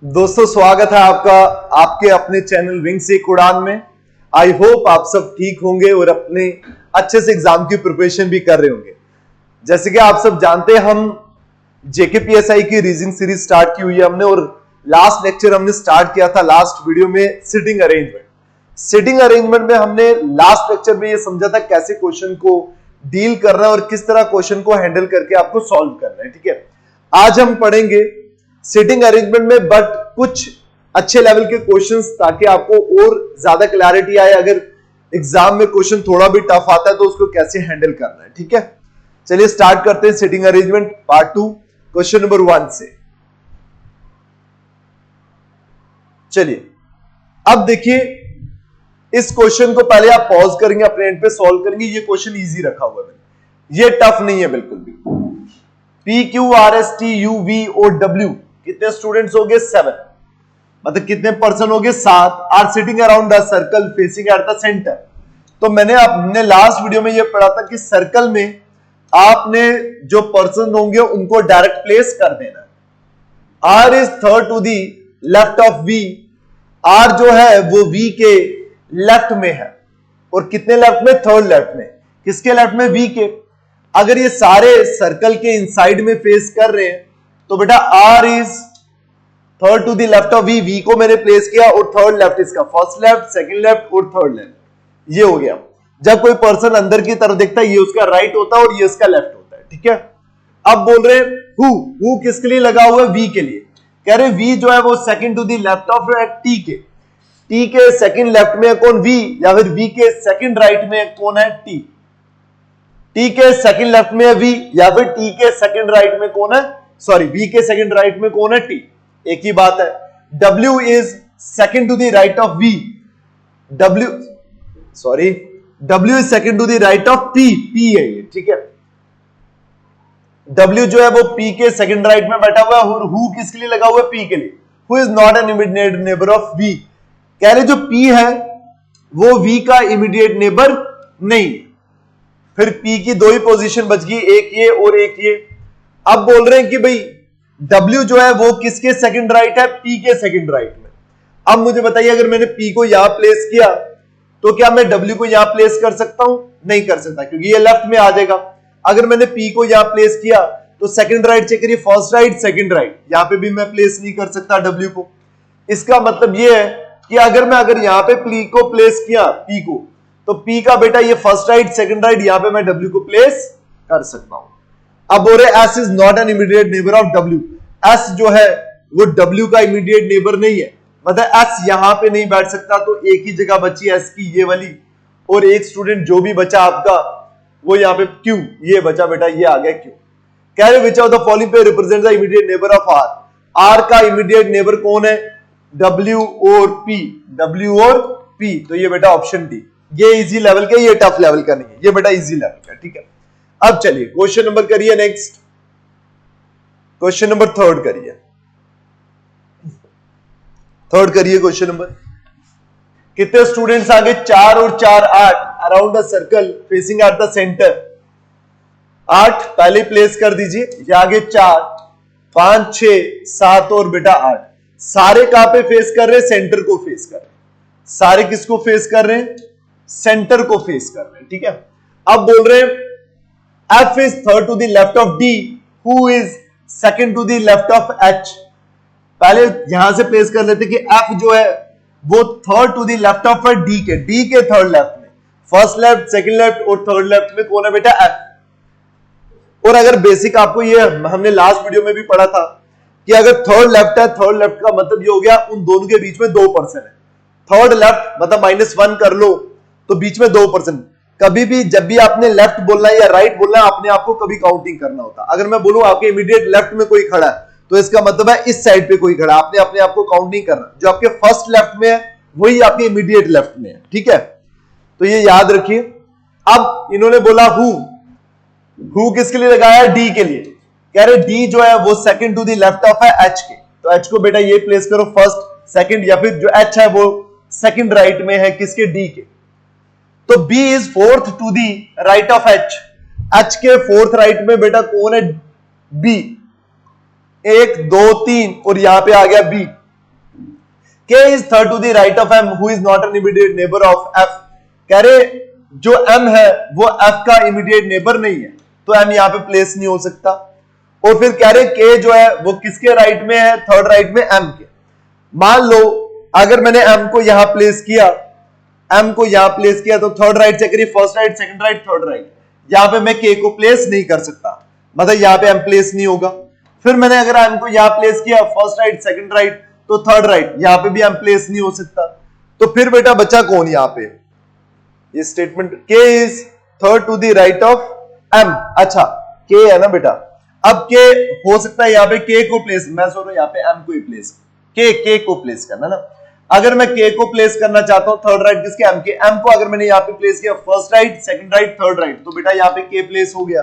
दोस्तों स्वागत है आपका आपके अपने चैनल विंग से एक उड़ान में। आई होप आप सब ठीक होंगे और अपने अच्छे से एग्जाम की प्रिपरेशन भी कर रहे होंगे। जैसे कि आप सब जानते हैं हम जेकेपीएसआई की रीजनिंग सीरीज स्टार्ट की हुई है हमने, और लास्ट लेक्चर हमने स्टार्ट किया था लास्ट वीडियो में सिटिंग अरेंजमेंट। सिटिंग अरेंजमेंट में हमने लास्ट लेक्चर में ये समझा था कैसे क्वेश्चन को डील करना है और किस तरह क्वेश्चन को हैंडल करके आपको सॉल्व करना है। ठीक है, आज हम पढ़ेंगे सिटिंग अरेंजमेंट में बट कुछ अच्छे लेवल के क्वेश्चंस, ताकि आपको और ज्यादा क्लैरिटी आए। अगर एग्जाम में क्वेश्चन थोड़ा भी टफ आता है तो उसको कैसे हैंडल करना है। ठीक है, चलिए स्टार्ट करते हैं sitting arrangement part 2 question number 1 से। चलिए अब देखिए, इस क्वेश्चन को पहले आप पॉज करेंगे, अपने एंड पे सॉल्व करेंगे। ये क्वेश्चन इजी रखा हुआ है, ये टफ नहीं है बिल्कुल भी। P Q R S T U V और डब्ल्यू कितने स्टूडेंट्स हो गए? 7। मतलब कितने पर्सन हो गए? 7 are sitting around the circle facing at the centre. तो हमने लास्ट वीडियो में यह पढ़ा था कि सर्कल में आपने जो पर्सन होंगे उनको डायरेक्ट प्लेस कर देना। R is third to the left of V. R जो है वो वी के लेफ्ट में है, और कितने लेफ्ट में? थर्ड लेफ्ट में। किसके लेफ्ट में? वी के। अगर ये सारे सर्कल के इनसाइड में फेस कर रहे हैं तो बेटा R is third to the left of V. V को मैंने प्लेस किया और थर्ड लेफ्ट इसका, फर्स्ट लेफ्ट, सेकंड लेफ्ट और थर्ड लेफ्ट। ये हो गया। जब कोई पर्सन अंदर की तरफ देखता है ये उसका राइट होता है और ये उसका लेफ्ट होता है। ठीक है, अब बोल रहे हैं हु किसके लिए लगा हुआ है? वी के लिए। कह रहे वी जो है वो second to the left of टी के। टी के सेकंड लेफ्ट में है कौन? वी। या फिर वी के सेकंड राइट में कौन है? टी। टी के सेकंड लेफ्ट में है वी, या फिर टी के सेकंड राइट में कौन है? सॉरी, वी के सेकंड राइट में कौन है? टी। एक ही बात है। W is second to the right of V। W is second to the right of P। P है ये। ठीक है, W जो है वो P के सेकंड राइट में बैठा हुआ है, और हु किसके लिए लगा हुआ है? P के लिए। Who is not an immediate neighbour of V। कह रहे जो P है वो V का इमीडिएट नेबर नहीं। फिर P की दो ही पोजीशन बच गई, एक ये और एक ये। अब बोल रहे हैं कि भाई W जो है वो किसके सेकंड राइट है? P के सेकंड राइट में। अब मुझे बताइए, अगर मैंने P को यहां प्लेस किया तो क्या मैं W को यहां प्लेस कर सकता हूं? नहीं कर सकता, क्योंकि ये लेफ्ट में आ जाएगा। अगर मैंने P को यहां प्लेस किया तो सेकंड राइट चेक करिए, फर्स्ट राइट, सेकंड राइट, यहां पे भी मैं प्लेस नहीं कर सकता W को। इसका मतलब ये है कि अगर यहां पे P को प्लेस किया, P को, तो P का बेटा ये फर्स्ट राइट, सेकंड राइट, यहां पे मैं W को प्लेस कर सकता हूं। अब बोल रहे S is not an immediate neighbour of W। S जो है वो W का इमीडिएट नेबर नहीं है, मतलब S यहां पे नहीं बैठ सकता। तो एक ही जगह बची S की, ये वाली, और एक स्टूडेंट जो भी बचा आपका वो यहाँ पे Q, ये बचा बेटा, ये आ गया Q। कह रहे विच ऑफ द फॉलोइंग पे represent the immediate neighbour of R। R का इमीडिएट नेबर कौन है? W और P। W और P, तो ये बेटा ऑप्शन डी। ये इजी लेवल का, ये टफ लेवल का नहीं है, ये बेटा इजी लेवल का। ठीक है, अब चलिए क्वेश्चन नंबर करिए नेक्स्ट, क्वेश्चन नंबर थर्ड करिए। थर्ड करिए क्वेश्चन नंबर। कितने स्टूडेंट्स आगे? 4 और 4 8 around the circle facing at the centre. 8 पहले प्लेस कर दीजिए, ये आगे 4 5 6 7 और बेटा 8। सारे कहां पे फेस कर रहे हैं? सेंटर को फेस कर रहे हैं। सारे किसको फेस कर रहे हैं? सेंटर को फेस कर रहे हैं। ठीक है, अब बोल रहे हैं F is third to the left of D, who is second to the left of H। पहले यहां से प्लेस कर लेते कि F जो है वो third to the left of D के, D के थर्ड लेफ्ट में। फर्स्ट लेफ्ट, सेकंड लेफ्ट और थर्ड लेफ्ट में कौन है बेटा? F। और अगर बेसिक आपको ये हमने लास्ट वीडियो में भी पढ़ा था कि अगर थर्ड लेफ्ट है, थर्ड लेफ्ट का मतलब ये हो गया उन दोनों के बीच में 2 पर्सन है। थर्ड लेफ्ट मतलब -1 कर लो तो बीच में 2 पर्सन। कभी भी जब भी आपने लेफ्ट बोलना है या राइट बोलना है, अपने आप को कभी काउंटिंग करना होता है। अगर मैं बोलूं आपके इमीडिएट लेफ्ट में कोई खड़ा है तो इसका मतलब है इस साइड पे कोई खड़ा है, आपने अपने आप को काउंट नहीं करना। जो आपके फर्स्ट लेफ्ट में है वही आपके इमीडिएट लेफ्ट में है। ठीक है, तो ये याद रखिए। अब इन्होंने बोला हु किसके लिए लगाया? डी के लिए। कह रहे डी जो है वो second to the left of है एच के, तो एच को बेटा ये प्लेस करो फर्स्ट, सेकंड, या फिर जो एच है वो सेकंड राइट में है किसके? डी के। तो B is fourth to the right of H। H के फोर्थ राइट में बेटा कौन है? B। 1 2 3 और यहां पे आ गया B। K is third to the right of M who is not an immediate neighbor of F। कह रहे जो M है वो F का इमीडिएट नेबर नहीं है, तो M यहां पे प्लेस नहीं हो सकता। और फिर कह रहे K जो है वो किसके राइट में है, थर्ड राइट में M के। मान लो अगर मैंने M को यहां प्लेस किया, M को यहां प्लेस किया, तो थर्ड राइट से करिए, first right, second right, third right, यहां पे मैं K को प्लेस नहीं कर सकता, मतलब यहां पे M प्लेस नहीं होगा। फिर मैंने अगर M को यहां प्लेस किया, फर्स्ट राइट, सेकंड राइट, तो थर्ड राइट, यहां पे भी M प्लेस नहीं हो सकता। तो फिर बेटा बचा कौन यहां पे, ये statement K is third to the right of M। अच्छा K है ना बेटा, अब K हो सकता है यहां पे K को प्लेस, मैं सोच रहा हूं यहां पे M को ही प्लेस, K को प्लेस करना ना। अगर मैं K को प्लेस करना चाहता हूं थर्ड राइट किसके, M के। M को अगर मैंने यहां पे प्लेस किया, first right, second right, third right, तो बेटा यहां पे K प्लेस हो गया।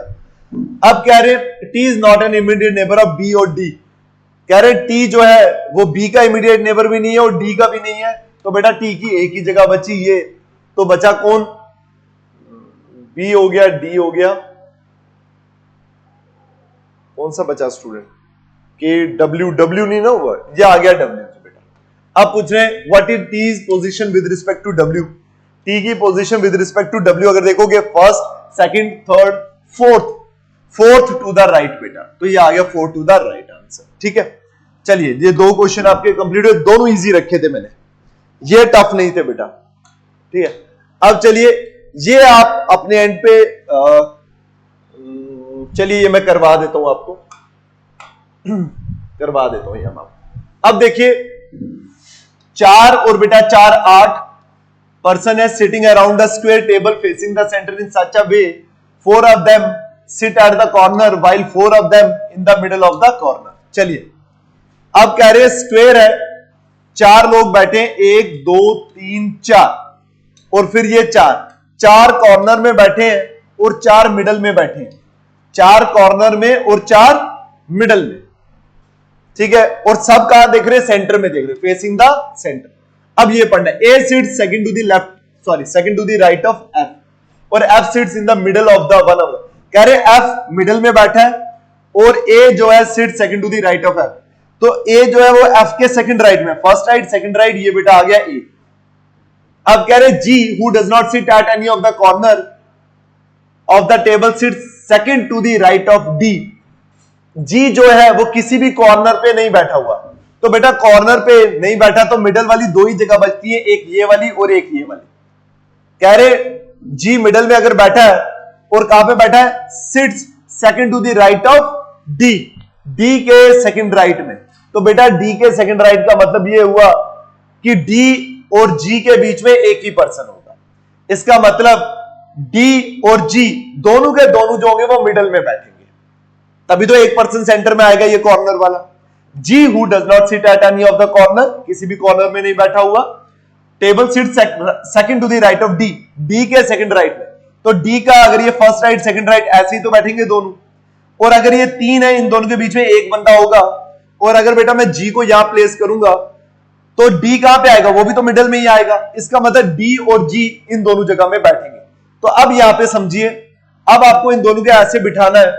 अब कह रहे T is not an immediate neighbour of B और D। कह रहे T जो है वो B का इमीडिएट नेबर भी नहीं है और D का भी नहीं है, तो बेटा T की एक ही जगह बची ये, तो बचा कौन, B हो गया, D हो गया, कौन सा बचा स्टूडेंट, K, W नहीं ना हुआ, ये आ गया W। बेटा अब पूछ रहे हैं what is T's position with respect to W। T की position with respect to W अगर देखोगे first, second, third, fourth to the right बेटा, तो ये आ गया fourth to the right answer. ठीक है, चलिए ये दो क्वेश्चन आपके कंप्लीट हुए, दोनों इजी रखे थे मैंने, ये टफ नहीं थे बेटा। ठीक है, अब चलिए ये आप अपने एंड पे चलिए ये मैं करवा देता हूं आपको, करवा देता हूं ये हम आपको। अब देखिए 4 और बेटा 4 8 पर्सन है sitting around the square table facing the centre in such a way 4 of them sit at the corner while 4 of them in the middle of the corner. चलिए अब कह रहे हैं स्क्वायर है, 4 लोग बैठे, 1 2 3 4, और फिर ये 4 कॉर्नर में बैठे हैं और 4 मिडल में बैठे हैं, 4 कॉर्नर में और 4 मिडल में। ठीक है, और सब कहां देख रहे हैं, सेंटर में देख रहे हैं, फेसिंग द सेंटर। अब ये पढ़ना है, A sits second to the left, sorry second to the right of F, और F sits in the middle of the one of the. कह रहे F मिडल में बैठा है और A जो है sit second to the right of F, तो A जो है वो F के सेकंड राइट में, फर्स्ट राइट, सेकंड राइट, ये बेटा आ गया A। अब कह रहे G who does not sit at any of the corner of the table sits second to the right of D। G जो है वो किसी भी कॉर्नर पे नहीं बैठा हुआ, तो बेटा कॉर्नर पे नहीं बैठा तो मिडल वाली दो ही जगह बचती है, एक ये वाली और एक ये वाली। कह रहे G मिडल में अगर बैठा है और कहां पे बैठा है, sits second to the right of D, D के सेकंड राइट में। तो बेटा D के सेकंड राइट का मतलब ये हुआ कि D और G के बीच में एक ही पर्सन होगा। इसका मतलब D और G दोनों के दोनों जो होंगे वो मिडल में बैठेंगे, तभी तो एक पर्सन सेंटर में आएगा, ये कॉर्नर वाला। G who does not sit at any of the corner, किसी भी कॉर्नर में नहीं बैठा हुआ, table sit second to the right of D, D के सेकंड राइट में। तो D का अगर ये फर्स्ट राइट, सेकंड राइट, ऐसे ही तो बैठेंगे दोनों। और अगर ये 3 है, इन दोनों के बीच में एक बंदा होगा, और अगर बेटा मैं G को यहां प्लेस करूंगा तो D कहां पे आएगा, वो भी तो मिडल में ही आएगा। इसका मतलब D और G इन दोनों जगह में बैठेंगे। तो अब यहां पे समझिए, अब आपको इन दोनों को ऐसे बिठाना है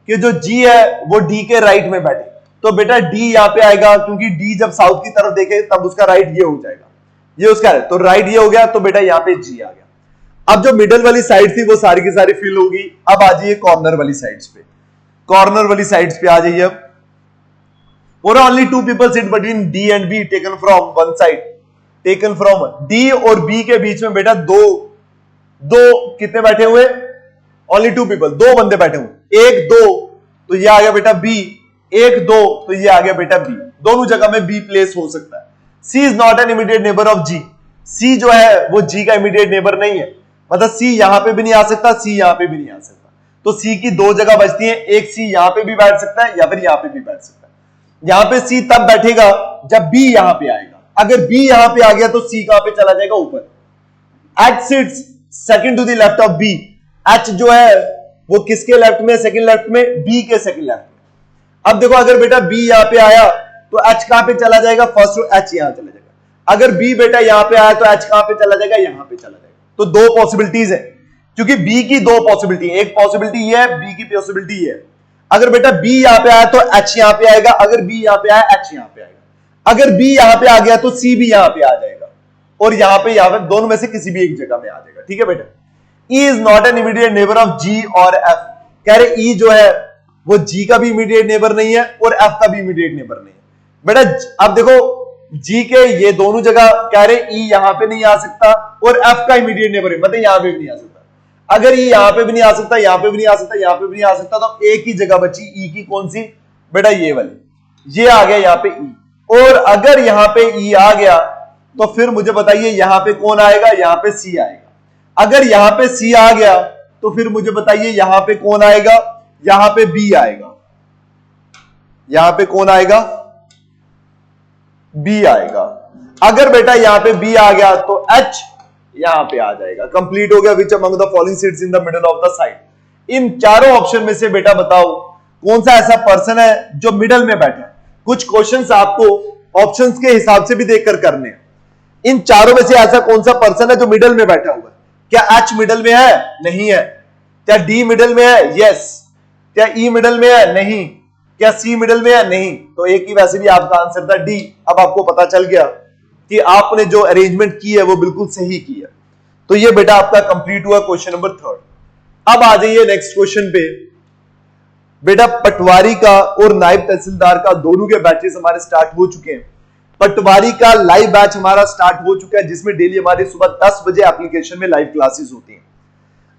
कि जो G है वो D के राइट में बैठे। तो बेटा D यहां पे आएगा, क्योंकि D जब साउथ की तरफ देखे तब उसका राइट ये हो जाएगा, ये उसका है, तो राइट ये हो गया, तो बेटा यहां पे G आ गया। अब जो मिडल वाली साइड थी वो सारी की सारी फिल होगी। अब आ जाइए कॉर्नर वाली साइड्स पे, कॉर्नर वाली साइड्स पे आ जाइए। अब और only 2 people sit between D and B taken from one side, taken from D और B के बीच में बेटा दो कितने बैठे हुए, ओनली 2 पीपल, 2 बंदे बैठे हुए, 1 2 तो ये आ गया बेटा B, 1 2 तो ये आ गया बेटा B, दोनों जगह में B प्लेस हो सकता है। C is not an immediate neighbour of G, C जो है वो G का इमीडिएट नेबर नहीं है, मतलब C यहां पे भी नहीं आ सकता, C यहां पे भी नहीं आ सकता। तो C की 2 जगह बचती है, एक C यहां पे भी बैठ सकता है या फिर यहां पे भी बैठ सकता है। यहां पे C तब बैठेगा जब B यहां पे आएगा, अगर B यहां पे आ गया तो C कहां पे चला जाएगा, ऊपर। H sits second to the left of B, H जो है वो किसके लेफ्ट में, सेकंड लेफ्ट में, B के सेकंड लेफ्ट में। अब देखो अगर बेटा B यहां पे आया तो H कहां पे चला जाएगा, फर्स्ट H यहां चला जाएगा। अगर B बेटा यहां पे आया तो H कहां पे चला जाएगा, यहां पे चला जाएगा। तो 2 पॉसिबिलिटीज है, क्योंकि B की 2 पॉसिबिलिटी, एक पॉसिबिलिटी ये है, B की पॉसिबिलिटी ये है। अगर बेटा B यहां पे आया तो H यहां पे आएगा, अगर B यहां पे आया H यहां पे आएगा। अगर बी यहां पे आ गया तो सी भी यहां पे आ जाएगा, और यहां पे दोनों में से किसी भी एक जगह में आ जाएगा। ठीक है बेटा, E is not an immediate neighbour of G और एफ। कह रहे ई जो है वो जी का भी इमीडिएट नेबर नहीं है और एफ का भी इमीडिएट नेबर नहीं है। बेटा अब देखो जी के ये दोनों जगह कह रहे ई यहां पे नहीं आ सकता और एफ का इमीडिएट नेबर है, मतलब यहां पे भी नहीं आ सकता। अगर ई यहां पे भी नहीं आ सकता, यहां पे भी नहीं आ सकता, यहां पे भी नहीं आ सकता, तो एक ही जगह बची ई की, कौन सी बेटा, ये वाली, ये आ गया यहां पे ई। और अगर यहां पे ई आ गया तो फिर मुझे बताइए यहां पे कौन आएगा, यहां पे सी आएगा। अगर यहां पे सी आ गया तो फिर मुझे बताइए यहां पे कौन आएगा, यहां पे बी आएगा। यहां पे कौन आएगा, बी आएगा। अगर बेटा यहां पे बी आ गया तो एच यहां पे आ जाएगा। कंप्लीट हो गया। Which among the following seats in the middle of the side. इन चारों ऑप्शन में से बेटा बताओ कौन सा ऐसा पर्सन है जो मिडल में बैठा है। कुछ क्वेश्चंस आपको ऑप्शंस के हिसाब से भी देखकर करने हैं। इन चारों में से ऐसा कौन सा पर्सन है जो मिडल में बैठा हुआ है? क्या एच मिडल में है? नहीं है। क्या डी मिडल में है? यस। क्या ई मिडल में है? नहीं। क्या सी मिडल में है? नहीं। तो एक ही वैसे भी आपका आंसर था डी। अब आपको पता चल गया कि आपने जो अरेंजमेंट की है वो बिल्कुल सही की है। तो ये बेटा आपका कंप्लीट हुआ क्वेश्चन नंबर 3। अब आ जाइए नेक्स्ट क्वेश्चन पे। बेटा पटवारी का और नायब तहसीलदार का दोनों के बैचेस हमारे स्टार्ट हो चुके हैं। पटवारी का लाइव बैच हमारा स्टार्ट हो चुका है, जिसमें डेली हमारी सुबह 10 बजे एप्लीकेशन में लाइव क्लासेस होती हैं।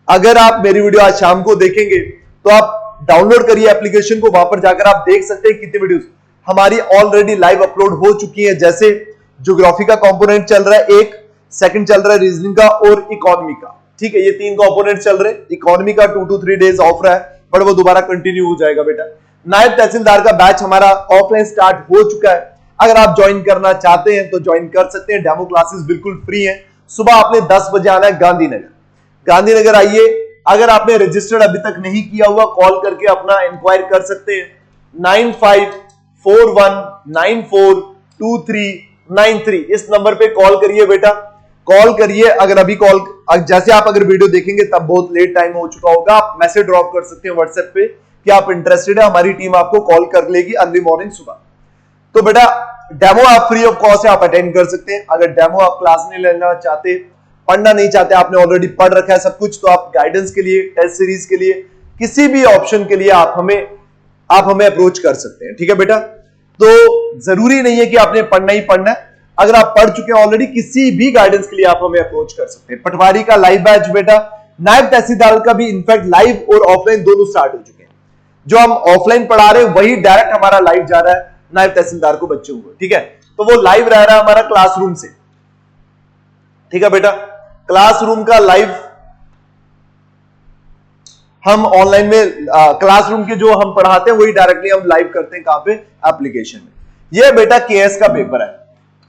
अगर आप मेरी वीडियो आज शाम को देखेंगे तो आप डाउनलोड करिए एप्लीकेशन को, वहां पर जाकर आप देख सकते हैं कितनी वीडियोस हमारी ऑलरेडी लाइव अपलोड हो चुकी है। जैसे ज्योग्राफी का कंपोनेंट चल रहा है एक, सेकंड चल रहा है रीजनिंग का और इकोनॉमी का। ठीक है, ये 3 कंपोनेंट चल रहे हैं। इकोनॉमी का 2 to 3 डेज ऑफ रहा है, बट वो दोबारा कंटिन्यू हो जाएगा बेटा। नायब तहसीलदार का बैच हमारा ऑफलाइन स्टार्ट हो चुका है। अगर आप ज्वाइन करना चाहते हैं तो ज्वाइन कर सकते हैं। डेमो क्लासेस बिल्कुल फ्री हैं। सुबह आपने 10 बजे आना है गांधीनगर। गांधीनगर आइए। अगर आपने रजिस्टर्ड अभी तक नहीं किया हुआ, कॉल करके अपना इंक्वायर कर सकते हैं 9541942393। इस नंबर पे कॉल करिए बेटा, कॉल करिए। अगर अभी कॉल, जैसे आप अगर वीडियो देखेंगे तब बहुत लेट टाइम हो चुका होगा, आप मैसेज ड्रॉप कर सकते हैं व्हाट्सएप पे कि आप इंटरेस्टेड है। हमारी टीम आपको कॉल कर लेगी अर्ली मॉर्निंग सुबह। तो बेटा डेमो आप फ्री ऑफ कॉस्ट आप अटेंड कर सकते हैं। अगर डेमो आप क्लास नहीं लेना चाहते, पढ़ना नहीं चाहते, आपने ऑलरेडी पढ़ रखा है सब कुछ, तो आप गाइडेंस के लिए, टेस्ट सीरीज के लिए, किसी भी ऑप्शन के लिए आप हमें अप्रोच कर सकते हैं। ठीक है बेटा, तो जरूरी नहीं है कि आपने पढ़ना ही पढ़ना है। अगर आप पढ़ चुके हैं ऑलरेडी, किसी भी गाइडेंस के लिए आप हमें अप्रोच कर सकते हैं। पटवारी का लाइव बैच बेटा, नायब तहसीलदार का भी इनफैक्ट लाइव और ऑफलाइन दोनों स्टार्ट हो चुके हैं। जो हम ऑफलाइन पढ़ा रहे हैं वही डायरेक्ट हमारा लाइव जा रहा है नायब तहसीलदार को बच्चों को। ठीक है, तो वो लाइव रह रहा है हमारा क्लासरूम से। ठीक है बेटा, क्लासरूम का लाइव हम ऑनलाइन में क्लासरूम के जो हम पढ़ाते हैं वही डायरेक्टली हम लाइव करते हैं। कहां पे? एप्लीकेशन में। ये बेटा केएस का पेपर है,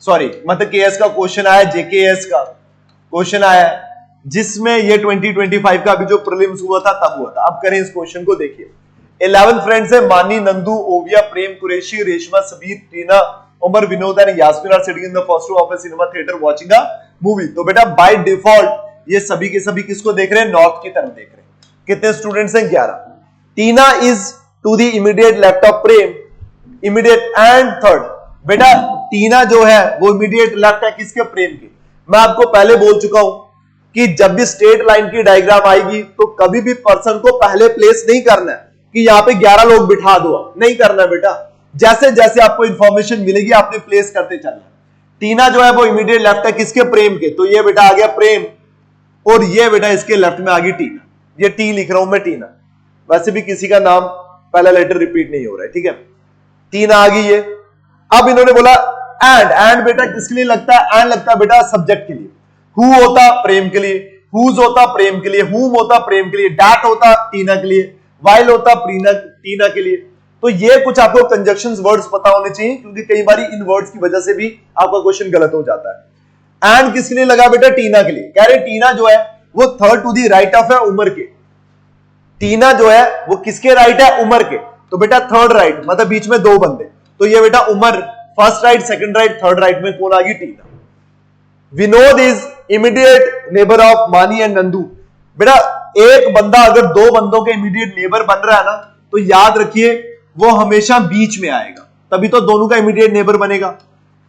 सॉरी मतलब केएस का क्वेश्चन आया, जेकेएस का क्वेश्चन आया, जिसमें ये 2025 का अभी जो प्रीलिम्स हुआ था तब हुआ था। अब करें इस क्वेश्चन को, देखिए 11 फ्रेंड्स है, Mani, Nandu, Oviya, Prem, Qureshi, Reshma, Sabir, Tina, Umar, Vinod and Yasmin are sitting in the first row of a cinema theatre watching a movie. तो बेटा बाय डिफॉल्ट ये सभी के सभी किसको देख रहे हैं? नॉर्थ की तरफ देख रहे हैं। कितने स्टूडेंट्स हैं? 11। Tina is to the immediate left of Prem, immediate and third. बेटा टीना जो है वो इमीडिएट लेफ्ट है किसके? प्रेम के। मैं आपको पहले बोल चुका हूं कि जब भी स्ट्रेट लाइन की डायग्राम आएगी तो कभी भी पर्सन को पहले प्लेस नहीं करना है कि यहां पे 11 लोग बिठा दो, नहीं करना बेटा। जैसे जैसे आपको इंफॉर्मेशन मिलेगी आपने प्लेस करते चलना। टीना जो है वो इमीडिएट लेफ्ट है किसके? प्रेम के। तो ये बेटा आ गया प्रेम, और ये बेटा इसके लेफ्ट में आ गई टीना। ये टी लिख रहा हूं मैं, टीना। वैसे भी किसी का नाम पहला लेटर रिपीट नहीं हो रहा है। ठीक है, टीना आ गई ये। अब इन्होंने बोला एंड बेटा किसके लिए लगता है? एंड लगता है बेटा सब्जेक्ट के लिए। हु होता प्रेम के लिए, हुज होता प्रेम के लिए, हुम होता प्रेम के लिए, डैट होता टीना के लिए, वाइल होता टीना के लिए। तो ये कुछ आपको कंजक्शंस वर्ड्स पता होने चाहिए, क्योंकि कई बार इन वर्ड्स की वजह से भी आपका क्वेश्चन गलत हो जाता है। एंड किसके लिए लगा बेटा? टीना के लिए। कह रहे टीना जो है वो third to the right of है उमर के। टीना जो है वो किसके राइट है? उमर के। तो बेटा थर्ड राइट, मतलब बीच में 2 बंदे। तो ये बेटा Umar first right, second right, third right में कौन आ गई? Tina. Vinod is immediate neighbour of Mani and Nandu. बेटा एक बंदा अगर 2 बंदों के इमीडिएट नेबर बन रहा है ना, तो याद रखिए वो हमेशा बीच में आएगा, तभी तो दोनों का इमीडिएट नेबर बनेगा।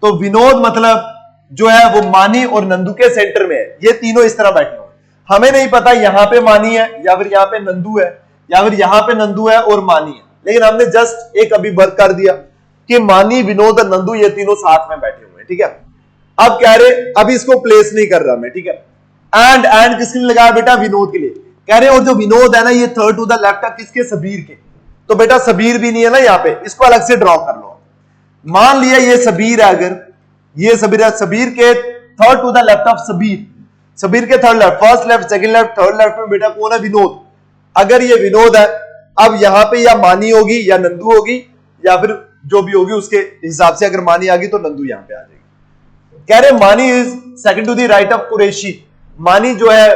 तो विनोद मतलब जो है वो मानी और नंदू के सेंटर में है। ये तीनों इस तरह बैठे हुए, हमें नहीं पता यहां पे मानी है या फिर यहां पे नंदू है या फिर यहां पे नंदू है और मानी है, लेकिन हमने जस्ट एक अभी वर्क कर दिया कि मानी, विनोद और नंदू ये तीनों साथ में बैठे हुए हैं। ठीक है, अब कह रहे अभी इसको प्लेस नहीं कर रहा मैं। ठीक है, एंड किसके लिए लगाया बेटा? विनोद के लिए। कह रहे और जो विनोद है ना ये थर्ड टू द लेफ्ट है किसके? सबीर के। तो बेटा सबीर भी नहीं है ना यहाँ पे, इसको अलग से ड्रॉ कर लो। मान लिया ये सबीर है, अगर ये सबीर है, सबीर के third to the left of Sabir, Sabir के third left, first left, second left, third left में बेटा कौन है? विनोद। अगर ये विनोद है, अब यहां पे या मानी होगी या नंदू होगी या फिर जो भी होगी उसके हिसाब से, अगर मानी आ गई तो नंदू यहां पे आ जाएगी। कह रहे Mani is second to the right of Qureshi. Mani जो है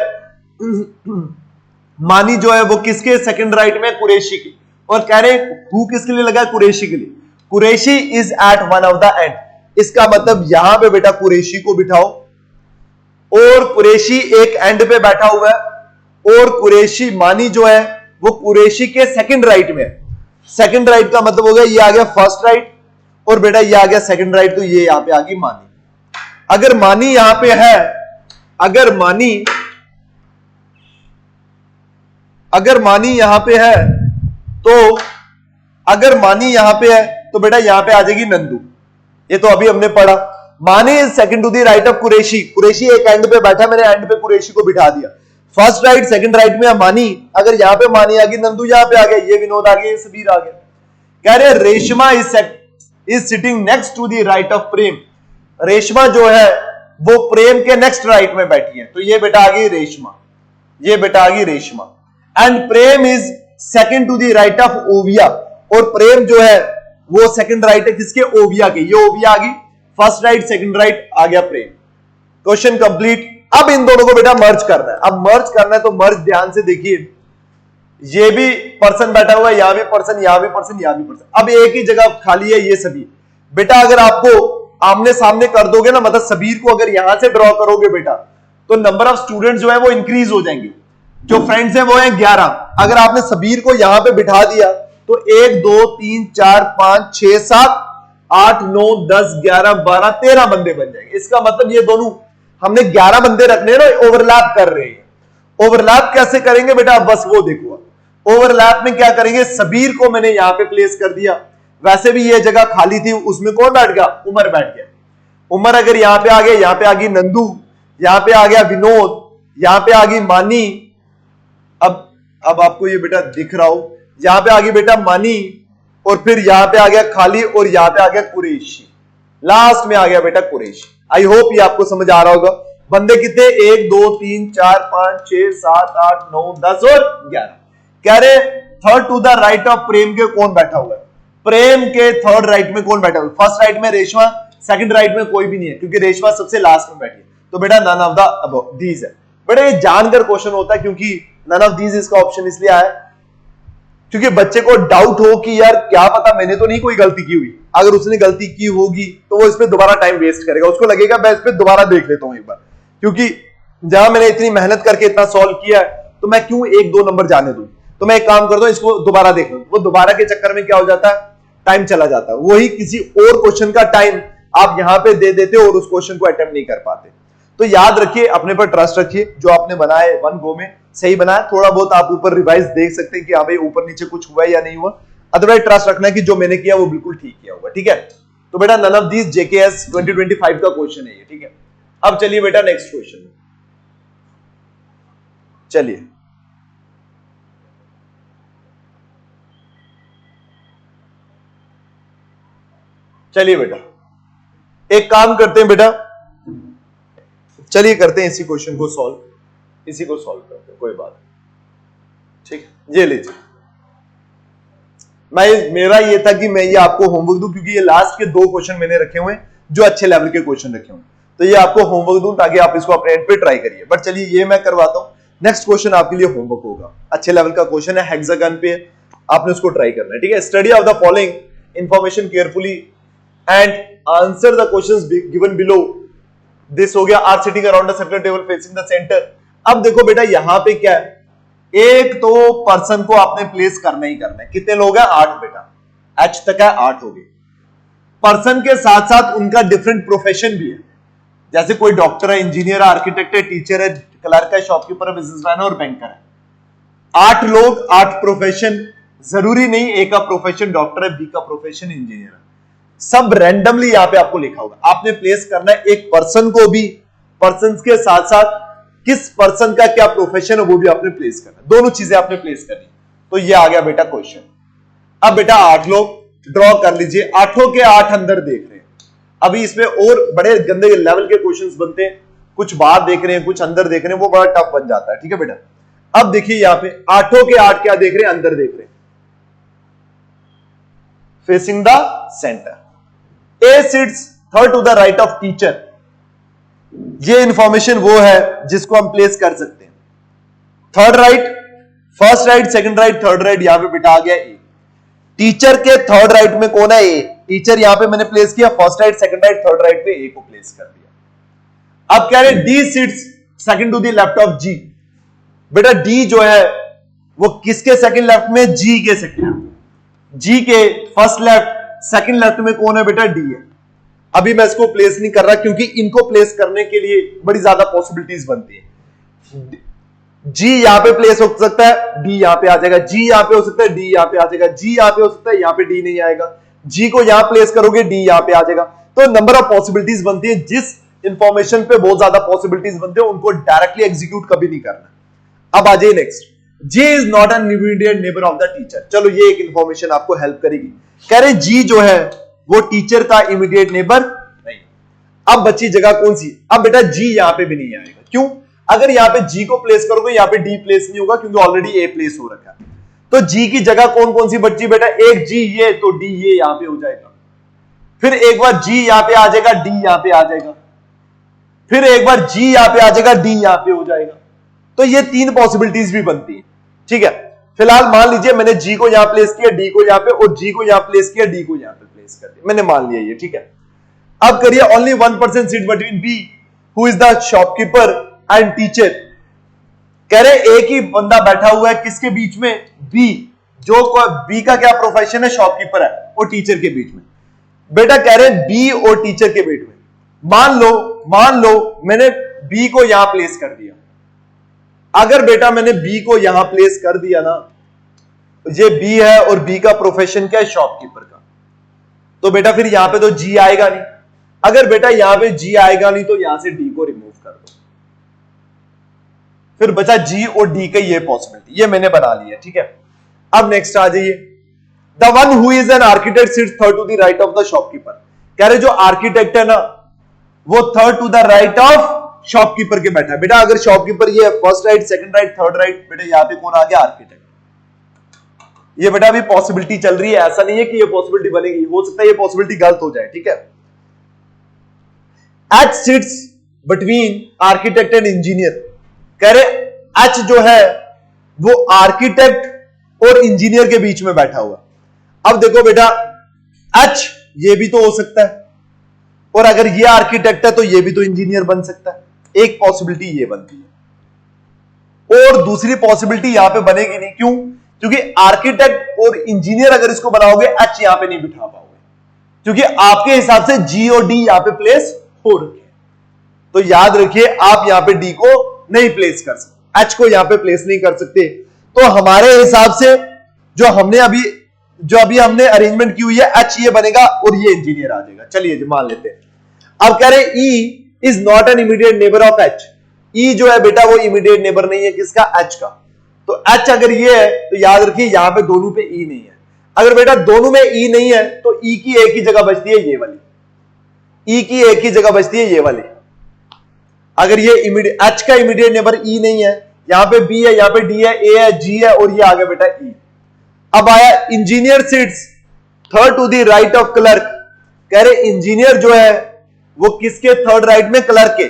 मानी जो है वो किसके सेकंड राइट में? कुरैशी की। और कह रहे हु किसके लिए लगा? कुरैशी के लिए। Qureshi is at one of the end, इसका मतलब यहां पे बेटा कुरैशी को बिठाओ और कुरैशी एक एंड पे बैठा हुआ है और कुरैशी मानी जो है वो कुरैशी के सेकंड राइट में है। सेकंड राइट का मतलब हो गया ये आ गया फर्स्ट राइट और बेटा ये आ गया सेकंड राइट, तो ये यहां पे आ गई मानी। अगर मानी यहां पे है, अगर मानी यहां पे है तो अगर मानी यहां पे है तो बेटा यहां पे आ जाएगी नंदू। ये तो अभी हमने पढ़ा। Mani is second to the right of Qureshi. Qureshi एक एंड पे बैठा, मैंने एंड पे कुरैशी को बिठा दिया। फर्स्ट राइट सेकंड राइट में मानी, अगर यहां पे मानी आ गई, नंदू यहां पे आ गया, ये विनोद आ गया, ये सबीर आ गया। कह रहे Reshma is sitting next to the right of Prem. Reshma जो है वो प्रेम के नेक्स्ट राइट में बैठी है, तो ये बेटा आ गई रेशमा, ये बेटा आ गई Reshma. And Prem is second to the right of Oviya, और प्रेम जो है वो सेकंड राइट है किसके? ओविया के। ये ओविया आ गई, फर्स्ट राइट सेकंड राइट आ गया प्रेम। Question complete. अब इन दोनों को बेटा मर्ज करना है। अब मर्ज करना है तो मर्ज ध्यान से देखिए, ये भी पर्सन बैठा हुआ है, यहां भी पर्सन, यहां भी पर्सन, यहां भी पर्सन। अब एक ही जगह खाली है, ये सभी। बेटा अगर आपको आमने सामने कर दोगे ना, मतलब सबीर को अगर यहां से ड्रॉ करोगे बेटा, तो नंबर ऑफ स्टूडेंट जो है वो इंक्रीज हो जाएंगे। जो फ्रेंड्स है वो है 11। अगर आपने सबीर को यहां पे बिठा दिया तो 1 2 3 4 5 6 7 8 9 10 11 12 13 बंदे बन जाएंगे। इसका मतलब ये दोनों हमने 11 बंदे रखने ना, ओवरलैप कर रहे हैं। ओवरलैप कैसे करेंगे बेटा? बस वो देखो। ओवरलैप में क्या करेंगे? सबीर को मैंने यहां पे प्लेस कर दिया, वैसे भी ये जगह खाली थी, उसमें कौन बैठ गया? उमर बैठ गया। उमर अगर यहां पे आ गया, यहां पे आ गई नंदू, यहां पे आ गया विनोद, यहां पे आ गई मानी। अब आपको ये बेटा दिख रहा हो, यहां पे आ गई बेटा मानी और फिर यहां पे आ गया खाली और यहां पे आ गया कुरैशी, लास्ट में आ गया बेटा कुरैशी। आई होप ये आपको समझ आ रहा होगा। बंदे कितने? 1 2 3 4 5 6 7 8 9 10 और 11। कह रहे third to the right of Prem के कौन बैठा हुआ है? प्रेम के थर्ड राइट में कौन बैठा हुआ है? फर्स्ट राइट में रेशमा, सेकंड राइट में कोई भी नहीं है क्योंकि रेशमा सबसे लास्ट में बैठी है, तो बेटा none of the above these है। बेटा ये जानकर क्वेश्चन होता है क्योंकि नन ऑफ दीज इसका ऑप्शन इसलिए आया क्योंकि बच्चे को डाउट हो कि यार क्या पता मैंने तो नहीं कोई गलती की हुई। अगर उसने गलती की होगी तो वो इस पे दोबारा टाइम वेस्ट करेगा, उसको लगेगा मैं इस पे दोबारा देख लेता हूं एक बार, क्योंकि जहां मैंने इतनी मेहनत करके इतना सॉल्व किया है तो मैं क्यों 1 2 नंबर जाने दूं। तो मैं एक काम करता हूं, इसको दोबारा देख लूं। वो दोबारा के चक्कर में क्या हो जाता है? टाइम चला जाता है। वही किसी और क्वेश्चन का टाइम आप यहां पे दे देते हो और उस क्वेश्चन को अटेम्प्ट नहीं कर पाते। तो याद रखिए, अपने पर ट्रस्ट रखिए, जो आपने बनाए वन गो में सही बनाया। थोड़ा बहुत आप ऊपर रिवाइज देख सकते हैं कि हाँ भाई ऊपर नीचे कुछ हुआ या नहीं हुआ, अदरवाइज ट्रस्ट रखना है कि जो मैंने किया वो बिल्कुल ठीक किया हुआ। ठीक है, तो बेटा नन ऑफ दीज जेकेएस 2025 का क्वेश्चन है ये। ठीक है, अब चलिए बेटा नेक्स्ट क्वेश्चन। चलिए बेटा एक काम करते हैं बेटा, चलिए करते हैं इसी क्वेश्चन को सॉल्व, इसी को सॉल्व करते हैं, कोई बात नहीं। ठीक, ये लीजिए। मेरा ये था कि मैं ये आपको होमवर्क दूं क्योंकि ये लास्ट के 2 क्वेश्चन मैंने रखे हुए हैं जो अच्छे लेवल के क्वेश्चन रखे हुए हैं, तो ये आपको होमवर्क दूं ताकि आप इसको अपने एंड पे ट्राई करिए। बट चलिए ये मैं करवाता हूं। नेक्स्ट क्वेश्चन आपके लिए होमवर्क होगा, अच्छे लेवल का क्वेश्चन है, हेक्सागन पे आपने उसको ट्राई करना है। ठीक है, study of the following information carefully and answer the questions given below. This हो गया are sitting around the circular table facing the centre. अब देखो बेटा यहां पे क्या है, एक तो पर्सन को आपने प्लेस करना ही करना है। कितने लोग हैं? 8 बेटा, एच तक है 8 हो गए। पर्सन के साथ साथ उनका डिफरेंट प्रोफेशन भी है। जैसे कोई डॉक्टर है, इंजीनियर है, आर्किटेक्ट है, टीचर है, क्लर्क है, शॉपकीपर है, बिजनेसमैन है और बैंकर है। 8 लोग 8 प्रोफेशन, जरूरी नहीं ए का प्रोफेशन डॉक्टर है, बी का प्रोफेशन इंजीनियर है, सब रैंडमली यहां पे आपको लिखा होगा। आपने प्लेस करना है एक पर्सन को भी, पर्सन के साथ साथ किस पर्सन का क्या प्रोफेशन है वो भी आपने प्लेस करना है, दोनों चीजें आपने प्लेस करनी। तो ये आ गया बेटा क्वेश्चन। अब बेटा 8 लोग ड्रॉ कर लीजिए, 8 के 8 अंदर देख रहे हैं। अभी इसमें और बड़े गंदे लेवल के क्वेश्चंस बनते हैं, कुछ बाहर देख रहे हैं, कुछ अंदर देख रहे हैं, वो बड़ा टफ बन जाता है। ठीक है बेटा, अब देखिए यहां पे 8 के 8 क्या देख रहे हैं, अंदर देख रहे हैं, facing the centre. A sits third to the right of teacher। ये इंफॉर्मेशन वो है जिसको हम प्लेस कर सकते हैं। Third right, first right, second right, third right, यहां पे बेटा आ गया ए। टीचर के थर्ड राइट में कौन है, ए। टीचर यहां पे मैंने प्लेस किया, first right, second right, third right पे ए को प्लेस कर दिया। अब कह रहे D sits second to the left of G. बेटा डी जो है वो किसके सेकंड लेफ्ट में, जी के सेकंड लेफ्ट। जी के फर्स्ट लेफ्ट, सेकंड लेफ्ट में कौन है बेटा, डी है। अभी मैं इसको प्लेस नहीं कर रहा क्योंकि इनको प्लेस करने के लिए बड़ी ज्यादा पॉसिबिलिटीज बनती है। जी यहां पे प्लेस हो सकता है, डी यहां पे आ जाएगा, जी यहां पे हो सकता है, डी यहां पे आ जाएगा, जी यहां पे हो सकता है, यहां पे डी नहीं आएगा, जी को यहां प्लेस करोगे, डी यहां पे आ जाएगा। तो नंबर ऑफ पॉसिबिलिटीज बनती है। जिस इंफॉर्मेशन पे बहुत ज्यादा पॉसिबिलिटीज बनते हैं उनको डायरेक्टली एग्जीक्यूट कभी नहीं करना। अब आ जाइए next, J is not an immediate neighbour of the teacher. चलो ये एक इंफॉर्मेशन आपको हेल्प करेगी। कह रहे जी जो है वो टीचर का इमीडिएट नेबर नहीं। अब बची जगह कौन सी, अब बेटा जी यहां पे भी नहीं आएगा। क्यों, अगर यहां पे जी को प्लेस करोगे यहां पे डी प्लेस नहीं होगा क्योंकि ऑलरेडी ए प्लेस हो रखा है। तो जी की जगह कौन कौन सी बची बेटा, एक जी ये, तो डी ये यहां पे हो जाएगा। फिर एक बार जी यहां पे आ जाएगा, डी यहां पे आ जाएगा, फिर एक बार जी यहां पे आ जाएगा, डी यहां पे हो जाएगा। तो ये 3 पॉसिबिलिटीज भी बनती है। ठीक है, फिलहाल मान लीजिए मैंने जी को यहां प्लेस किया, डी को यहां पे, और जी को यहां प्लेस किया, डी को यहां पे प्लेस कर दिया, मैंने मान लिया ये। ठीक है, अब करिए only 1% seat between B who is the shopkeeper and teacher. कह रहे एक ही बंदा बैठा हुआ है किसके बीच में, बी, जो बी का क्या प्रोफेशन है, शॉपकीपर है, और टीचर के बीच में। बेटा कह रहे बी और टीचर के बीच में, मान लो मैंने बी को यहां प्लेस कर दिया। अगर बेटा मैंने बी को यहां प्लेस कर दिया ना, ये बी है और बी का प्रोफेशन क्या है, शॉपकीपर का, तो बेटा फिर यहां पे तो जी आएगा नहीं। अगर बेटा यहां पे जी आएगा नहीं तो यहां से डी को रिमूव कर दो, फिर बचा जी और डी का ये पॉसिबिलिटी, ये मैंने बना लिया। ठीक है, अब नेक्स्ट आ जाइए, the one who is an architect sits third to the right of the shopkeeper. कह रहे जो आर्किटेक्ट है ना वो third to the right of shopkeeper के बैठा है। बेटा अगर शॉपकीपर ये first right, second right, third right, बेटा यहां पे कौन आ गया, आर्किटेक्ट। ये बेटा अभी पॉसिबिलिटी चल रही है, ऐसा नहीं है कि ये पॉसिबिलिटी बनेगी, हो सकता है ये पॉसिबिलिटी गलत हो जाए। ठीक है, H sits between architect and engineer. कह रहे एच जो है वो आर्किटेक्ट और इंजीनियर के बीच में बैठा हुआ। अब देखो बेटा एच ये भी तो हो सकता है, और अगर ये आर्किटेक्ट है तो ये भी तो इंजीनियर बन सकता है। एक पॉसिबिलिटी ये बनती है और दूसरी पॉसिबिलिटी यहां पे बनेगी नहीं। क्यों, क्योंकि आर्किटेक्ट और इंजीनियर अगर इसको बनाओगे एच यहां पे नहीं बिठा पाओगे, क्योंकि आपके हिसाब से जी और डी यहां पे प्लेस हो रखे हैं। तो याद रखिए आप यहां पे डी को नहीं प्लेस कर सकते, एच को यहां पे प्लेस नहीं कर सकते। तो हमारे हिसाब से जो अभी हमने अरेंजमेंट की हुई है, एच ये बनेगा और ये इंजीनियर आ जाएगा। चलिए जी मान लेते हैं। अब कह रहे E is not an immediate neighbour of H. E जो है बेटा वो इमीडिएट नेबर नहीं है किसका, एच का। तो एच अगर ये है तो याद रखिए यहां पे दोनों पे ई नहीं है। अगर बेटा दोनों में ई नहीं है तो ई की एक ही जगह बचती है ये वाली, ई की एक ही जगह बचती है ये वाली। अगर ये एच का इमीडिएट नेबर ई नहीं है, यहां पे बी है, यहां पे डी है, ए है, जी है, और ये आ गया बेटा ई। अब आया engineer sits third to the right of clerk. कह रहे इंजीनियर जो है वो किसके थर्ड राइट में, क्लर्क के।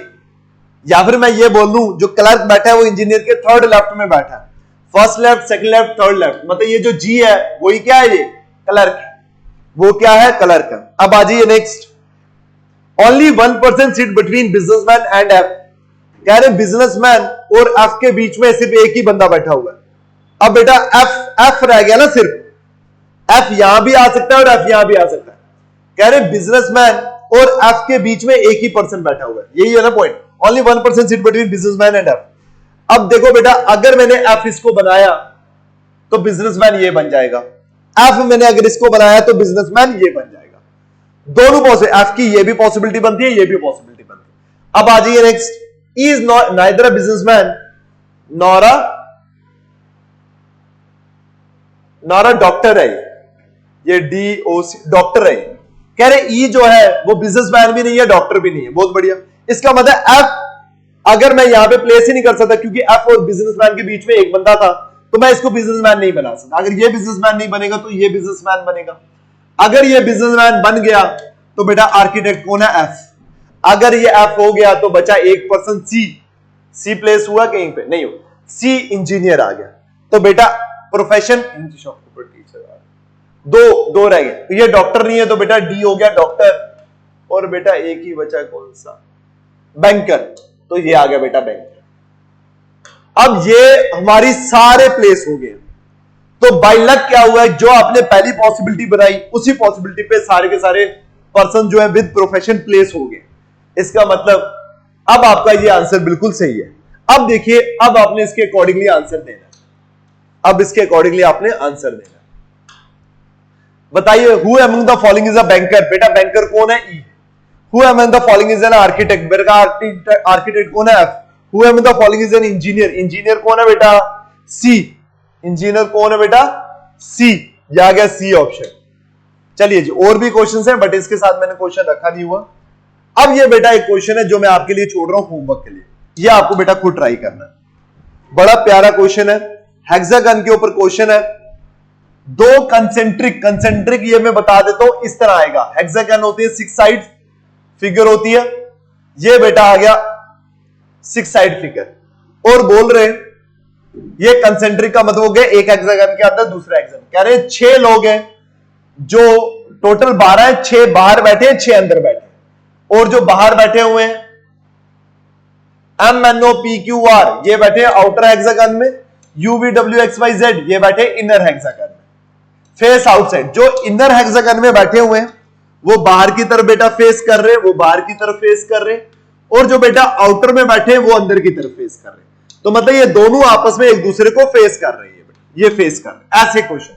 या फिर मैं ये बोल दूं जो क्लर्क बैठा है वो इंजीनियर के थर्ड लेफ्ट में बैठा है। First left, second left, third left, मतलब ये जो जी है वही क्या है, ये क्लर्क है, वो क्या है, क्लर्क है। अब आ जाइए next, only 1% seat between businessman and F. कह रहे बिजनेसमैन और एफ के बीच में सिर्फ एक ही बंदा बैठा हुआ है। अब बेटा एफ रह गया ना, सिर्फ एफ यहां भी आ सकता है और एफ यहां भी आ सकता है। कह रहे बिजनेसमैन और एफ के बीच में एक ही पर्सन बैठा हुआ है, यही है ना point, only 1% sit between businessman and F. अब देखो बेटा, अगर मैंने एफ इसको बनाया तो बिजनेसमैन ये बन जाएगा, एफ मैंने अगर इसको बनाया तो बिजनेसमैन ये बन जाएगा। दोनों पॉसिबल, एफ की ये भी पॉसिबिलिटी बनती है, ये भी पॉसिबिलिटी बनती है। अब आ जाइए next, is neither a businessman nor a doctor है, ये DOC डॉक्टर है। कह रहे ई जो है वो बिजनेसमैन भी नहीं है, डॉक्टर भी नहीं है, बहुत बढ़िया। इसका मतलब एफ अगर मैं यहां पे प्लेस ही नहीं कर सकता, क्योंकि एफ और बिजनेसमैन के बीच में एक बंदा था, तो मैं इसको बिजनेसमैन नहीं बना सकता। अगर ये बिजनेसमैन नहीं बनेगा तो ये बिजनेसमैन बनेगा। अगर ये बिजनेसमैन बन गया तो बेटा आर्किटेक्ट कौन है, एफ। अगर ये एफ हो गया तो बचा एक पर्सन सी प्लेस हुआ कहीं पे नहीं हो, सी इंजीनियर आ गया। तो बेटा प्रोफेशन दो रह गए, तो ये डॉक्टर नहीं है तो बेटा डी हो गया डॉक्टर, और बेटा एक ही बचा कौन सा, बैंकर, तो ये आ गया बेटा बैंकर। अब ये हमारी सारे प्लेस हो गए। तो बाय लक क्या हुआ है, जो आपने पहली पॉसिबिलिटी बनाई उसी पॉसिबिलिटी पे सारे के सारे पर्सन जो है विद प्रोफेशन प्लेस हो गए। इसका मतलब अब आपका ये आंसर बिल्कुल सही है। अब देखिए, अब आपने इसके अकॉर्डिंगली आंसर देना है, अब इसके अकॉर्डिंगली आपने आंसर देना है। बताइए, who among the following is a banker, बेटा बैंकर कौन है, E. Who among the following is an architect, बेटा आर्किटेक्ट कौन है, F. Who among the following is an engineer, engineer कौन है बेटा, सी। इंजीनियर कौन है बेटा, सी। ये आ गया सी ऑप्शन। चलिए जी, और भी क्वेश्चंस हैं बट इसके साथ मैंने क्वेश्चन रखा नहीं हुआ। अब ये बेटा एक क्वेश्चन है जो मैं आपके लिए छोड़ रहा हूं होमवर्क के लिए, ये आपको बेटा खुद ट्राई करना है। बड़ा प्यारा क्वेश्चन है, हेक्सागन के ऊपर क्वेश्चन है। दो कंसेंट्रिक ये मैं बता देता हूं, इस तरह आएगा। हेक्सागन होती है 6 साइड फिगर होती है, ये बेटा आ गया 6 साइड फिगर, और बोल रहे हैं ये कंसेंट्रिक का मतलब हो गया एक हेक्सागन के अंदर दूसरा हेक्सागन। कह रहे हैं 6 लोग हैं, जो टोटल 12 है, 6 बाहर बैठे हैं, 6 अंदर बैठे हैं, और जो बाहर बैठे हुए हैं MNOPQR ये बैठे आउटर हेक्सागन में, UVWXYZ ये बैठे इनर हेक्सागन में। फेस आउटसाइड, जो इनर हेक्सागन में बैठे हुए हैं वो बाहर की तरफ बेटा फेस कर रहे हैं, वो बाहर की तरफ फेस कर रहे हैं, और जो बेटा आउटर में बैठे हैं वो अंदर की तरफ फेस कर रहे हैं। तो मतलब ये दोनों आपस में एक दूसरे को फेस कर रहे हैं, ये फेस कर रहे हैं, ऐसे क्वेश्चन।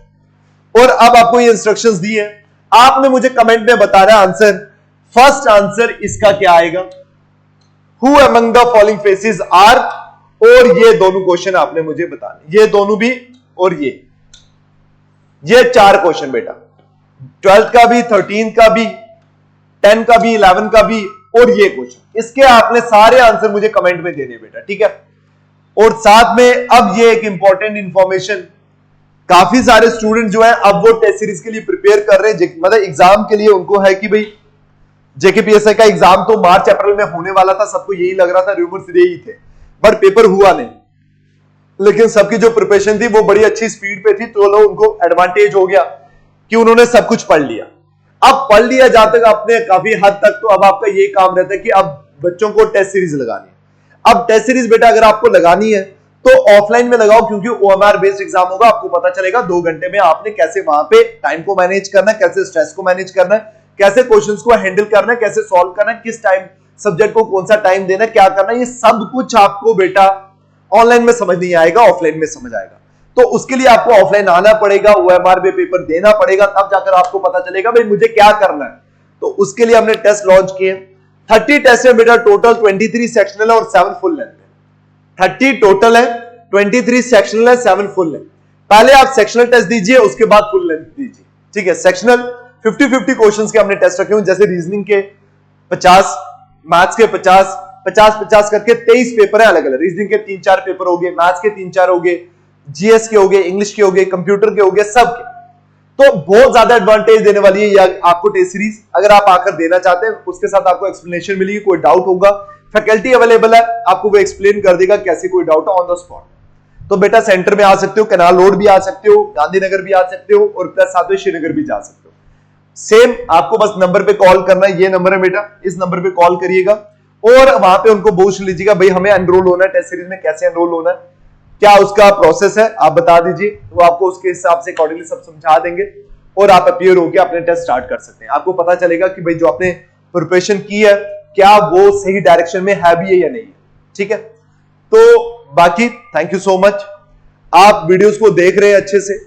और अब आपको ये इंस्ट्रक्शंस दी है, आपने मुझे कमेंट में बताना है आंसर। फर्स्ट आंसर इसका क्या आएगा, who among the following faces are, और ये दोनों क्वेश्चन आपने मुझे बताने, ये दोनों भी और ये 4 क्वेश्चन बेटा, 12th का भी, 13th का भी, 10 का भी, 11 का भी, और ये क्वेश्चन, इसके आपने सारे आंसर मुझे कमेंट में देने बेटा, ठीक है। और साथ में अब ये एक इंपॉर्टेंट इंफॉर्मेशन, काफी सारे स्टूडेंट जो है अब वो टेस्ट सीरीज के लिए प्रिपेयर कर रहे हैं, मतलब एग्जाम के लिए उनको है कि भाई JKPSI का एग्जाम तो मार्च अप्रैल में होने वाला था, सबको यही लग रहा था, रूमर्स यही थे, बट पेपर हुआ नहीं। लेकिन सबकी जो प्रिपरेशन थी वो बड़ी अच्छी स्पीड पे थी, तो लोग उनको एडवांटेज हो गया कि उन्होंने सब कुछ पढ़ लिया। अब पढ़ लिया जाते आपने काफी हद तक, तो अब आपका यही काम रहता है कि अब बच्चों को टेस्ट सीरीज लगानी है। अब टेस्ट सीरीज बेटा अगर आपको लगानी है तो ऑफलाइन में लगाओ, क्योंकि OMR बेस्ड एग्जाम होगा, आपको पता चलेगा 2 घंटे में आपने कैसे वहां पे टाइम को मैनेज करना है, कैसे स्ट्रेस को मैनेज करना है, कैसे क्वेश्चंस को हैंडल करना है, कैसे सॉल्व करना है, किस टाइम सब्जेक्ट को कौन सा टाइम देना है, क्या करना है, ये सब कुछ आपको बेटा ऑनलाइन में समझ नहीं आएगा, ऑफलाइन में समझ आएगा। तो उसके लिए आपको ऑफलाइन आना पड़ेगा, OMR में पेपर देना पड़ेगा, तब जाकर आपको पता चलेगा भाई मुझे क्या करना है। तो उसके लिए हमने टेस्ट लॉन्च किए, 30 टेस्ट है बेटा टोटल, 23 सेक्शनल है और 7 फुल लेंथ है। 30 टोटल है, 23 सेक्शनल है, 7 फुल लेंथ। पहले आप सेक्शनल टेस्ट दीजिए, उसके बाद फुल लेंथ दीजिए, ठीक है। सेक्शनल 50-50 क्वेश्चंस के हमने टेस्ट रखे हुए, जैसे रीजनिंग के 50, मैथ्स के 50 करके 23 पेपर है अलग अलग। रीजनिंग के 3-4 पेपर हो गए, मैथ्स के 3-4 हो गए, GS के हो गए, इंग्लिश के हो गए, कंप्यूटर के हो गए, सब के। तो बहुत ज्यादा एडवांटेज देने वाली है आपको टेस्ट सीरीज। अगर आप आकर देना चाहते हैं, उसके साथ आपको एक्सप्लेनेशन मिलेगी, कोई डाउट होगा फैकल्टी अवेलेबल है, आपको वो एक्सप्लेन कर देगा, कैसे कोई डाउट ऑन द स्पॉट। तो बेटा सेंटर में आ सकते हो, कैनाल रोड भी आ सकते हो, गांधीनगर भी आ सकते हो, और प्लस साथ में श्रीनगर भी जा सकते हो। सेम आपको बस नंबर पे कॉल करना है, ये नंबर है बेटा, इस नंबर पे कॉल करिएगा और वहां पे उनको पूछ लीजिएगा भाई हमें एनरोल होना है टेस्ट सीरीज में, कैसे एनरोल होना है, क्या उसका प्रोसेस है, आप बता दीजिए, वो आपको उसके हिसाब से अकॉर्डिंगली सब समझा देंगे। और आप अपीयर होकर अपने टेस्ट स्टार्ट कर सकते हैं। आपको पता चलेगा कि भाई जो आपने प्रिपरेशन की है क्या वो सही डायरेक्शन में है भी है या नहीं है। ठीक है, तो बाकी थैंक यू सो मच। आप वीडियोस को देख रहे हैं अच्छे से,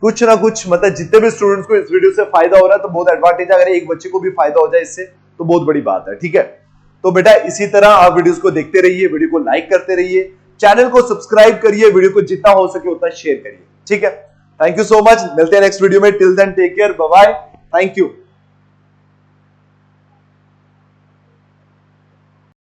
कुछ ना कुछ मतलब जितने भी स्टूडेंट्स को इस वीडियो से फायदा हो रहा है तो बहुत एडवांटेज है। अगर एक बच्चे को भी फायदा हो जाए इससे तो बहुत बड़ी बात है। ठीक है, तो बेटा इसी तरह आप वीडियोस को देखते रहिए, वीडियो को लाइक करते रहिए, चैनल को सब्सक्राइब करिए, वीडियो को जितना हो सके उतना शेयर करिए। ठीक है, थैंक यू सो मच, मिलते हैं नेक्स्ट वीडियो में। Till then take care, bye bye, thank you.